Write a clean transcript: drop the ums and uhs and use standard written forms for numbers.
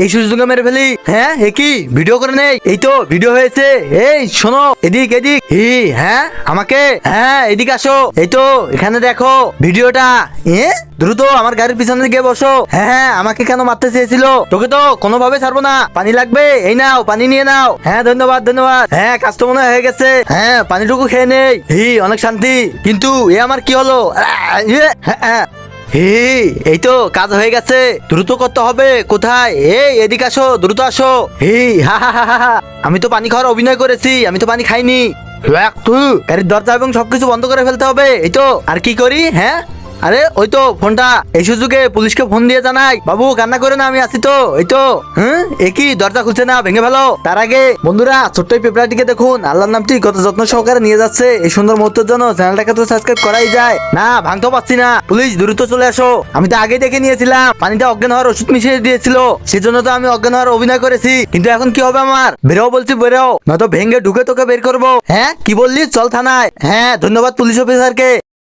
এই সুযোগে মেরে ফেলি। হ্যাঁ এ কি ভিডিও করে নেই? এই তো ভিডিও হয়েছে। এই শোনো, এদিক এদিক। হ্যাঁ আমাকে, হ্যাঁ এদিকে আসো। এই তো এখানে দেখো ভিডিওটা। দ্রুত আমার গাড়ির পিছনে গিয়ে বসো। হ্যাঁ হ্যাঁ, আমাকে কেন মারতে চেয়েছিল? তোকে তো কোনোভাবে ছাড়বো না। পানি লাগবে? এই নাও, পানি নিয়ে নাও। হ্যাঁ ধন্যবাদ ধন্যবাদ। হ্যাঁ কাজ তো মনে হয় হয়ে গেছে। হ্যাঁ পানিটুকু খেয়ে নেই। অনেক শান্তি। কিন্তু এ আমার কি হলো? এই তো কাজ হয়ে গেছে। দ্রুত করতে হবে। কোথায়? এই এদিকে আসো, দ্রুত আসো। হা হা হা হা। আমি তো পানি খাওয়ার অভিনয় করেছি, আমি তো পানি খাইনি। গাড়ির দরজা এবং সবকিছু বন্ধ করে ফেলতে হবে। এই তো আর কি করি? হ্যাঁ আরে ওই তো ফোনটা, এই সুযোগে পুলিশকে ফোন দিয়ে জানাই, বাবু কান্না করে না, আমি আছি তো। এই তো একই দরজা খুলছে না, ভেঙে ফেলো। তার আগে বন্ধুরা ছোট্ট এই পেপারটিকে দেখুন, আল্লাহর নামটি কত যত্ন সহকারে নিয়ে যাচ্ছে। এই সুন্দর মুহূর্তের জন্য চ্যানেলটাকে তো সাবস্ক্রাইব করাই যায় না। ভাঙতেও পারছি না। পুলিশ দ্রুত চলে আসো। আমি তো আগে দেখে নিয়েছিলাম পানিটা অজ্ঞান হওয়ার ওষুধ মিশিয়ে দিয়েছিল, সেজন্য তো আমি অজ্ঞান হওয়ার অভিনয় করেছি। কিন্তু এখন কি হবে আমার? বেরো বলছি, বেরো, নয়তো ভেঙে ঢুকে তোকে বের করবো। হ্যাঁ কি বললি? চল থানায়। হ্যাঁ ধন্যবাদ পুলিশ অফিসারকে।